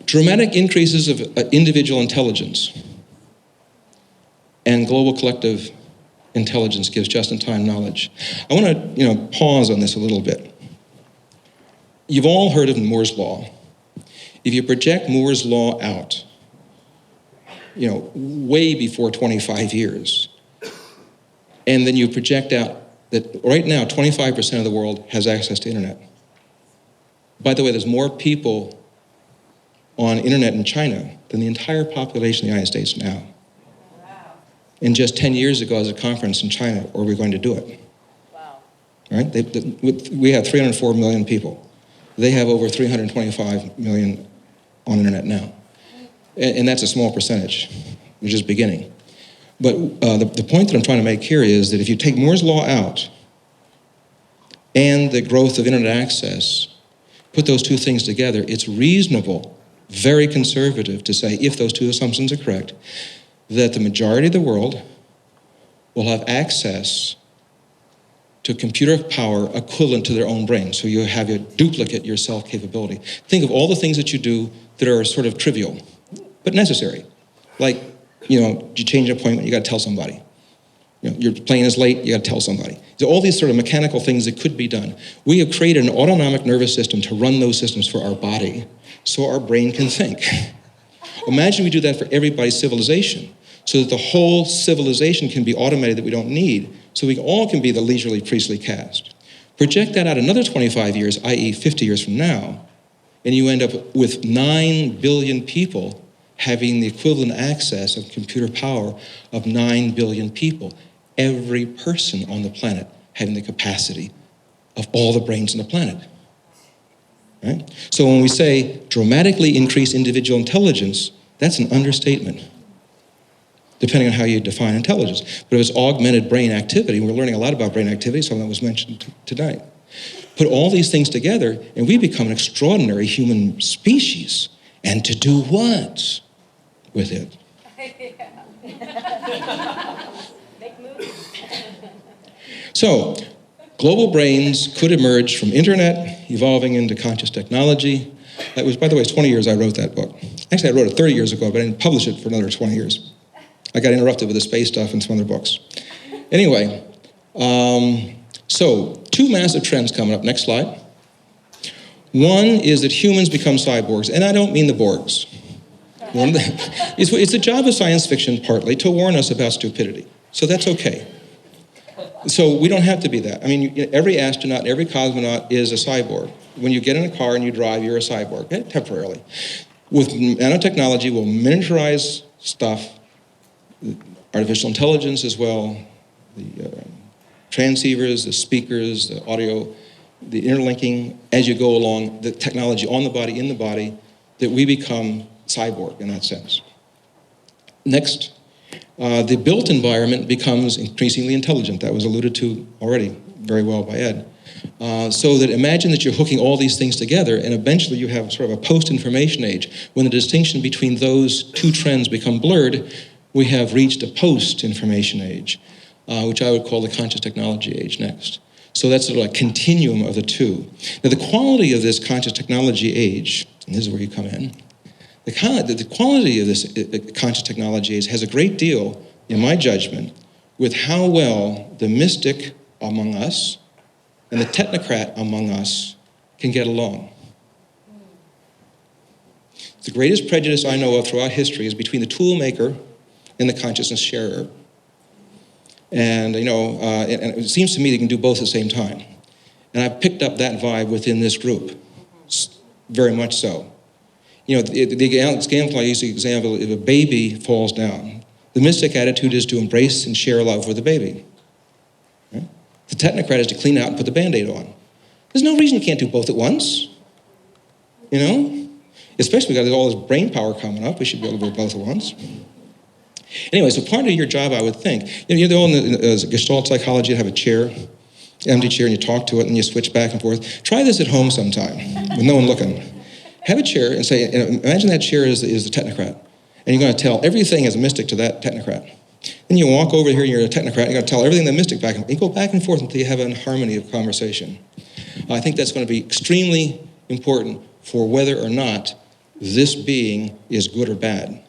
Dramatic increases of individual intelligence and global collective intelligence gives just-in-time knowledge. I want to, pause on this a little bit. You've all heard of Moore's Law. If you project Moore's Law out, way before 25 years, and then you project out that right now 25% of the world has access to internet. By the way, there's more people on internet in China than the entire population of the United States now. Wow. And just 10 years ago, as a conference in China, where we're going to do it. Wow. Right? We have 304 million people. They have over 325 million on internet now. And that's a small percentage. We're just beginning. But the point that I'm trying to make here is that if you take Moore's Law out and the growth of internet access, put those two things together, it's reasonable, very conservative to say, if those two assumptions are correct, that the majority of the world will have access to computer power equivalent to their own brain. So you have your duplicate your self-capability. Think of all the things that you do that are sort of trivial, but necessary. Like, you change an appointment, you gotta tell somebody. Your plane is late, you gotta tell somebody. So all these sort of mechanical things that could be done. We have created an autonomic nervous system to run those systems for our body so our brain can think. Imagine we do that for everybody's civilization so that the whole civilization can be automated that we don't need, so we all can be the leisurely priestly caste. Project that out another 25 years, i.e. 50 years from now, and you end up with 9 billion people having the equivalent access of computer power of 9 billion people. Every person on the planet having the capacity of all the brains on the planet. Right? So when we say dramatically increase individual intelligence, that's an understatement, depending on how you define intelligence. But if it's augmented brain activity, and we're learning a lot about brain activity, something that was mentioned tonight. Put all these things together, and we become an extraordinary human species. And to do what with it? Make moves. So, global brains could emerge from internet, evolving into conscious technology. That was, by the way, it's 20 years I wrote that book. Actually, I wrote it 30 years ago, but I didn't publish it for another 20 years. I got interrupted with the space stuff and some other books. Anyway, so 2 massive trends coming up. Next slide. One is that humans become cyborgs, and I don't mean the Borgs. It's the job of science fiction, partly, to warn us about stupidity. So that's okay. So we don't have to be that. I mean, every astronaut, every cosmonaut is a cyborg. When you get in a car and you drive, you're a cyborg, temporarily. With nanotechnology, we'll miniaturize stuff, artificial intelligence as well, the transceivers, the speakers, the audio, the interlinking as you go along, the technology on the body, in the body, that we become cyborg in that sense. Next, the built environment becomes increasingly intelligent. That was alluded to already very well by Ed. So that imagine that you're hooking all these things together and eventually you have sort of a post-information age. When the distinction between those two trends become blurred, we have reached a post-information age, which I would call the conscious technology age next. So that's sort of a continuum of the two. Now the quality of this conscious technology age, and this is where you come in, the quality of this conscious technology age has a great deal, in my judgment, with how well the mystic among us and the technocrat among us can get along. The greatest prejudice I know of throughout history is between the tool maker and the consciousness sharer. And, and it seems to me they can do both at the same time. And I've picked up that vibe within this group, very much so. The example I use, the example, if a baby falls down, the mystic attitude is to embrace and share love with the baby. Right? The technocrat is to clean out and put the Band-Aid on. There's no reason you can't do both at once. Especially we got all this brain power coming up, we should be able to do both at once. Anyway, so part of your job, I would think, you're all in Gestalt psychology, you have a chair, empty chair, and you talk to it, and you switch back and forth. Try this at home sometime, with no one looking. Have a chair and say, imagine that chair is the technocrat, and you're going to tell everything as a mystic to that technocrat. Then you walk over here, and you're a technocrat, and you're going to tell everything the mystic back and forth. You go back and forth until you have a harmony of conversation. I think that's going to be extremely important for whether or not this being is good or bad.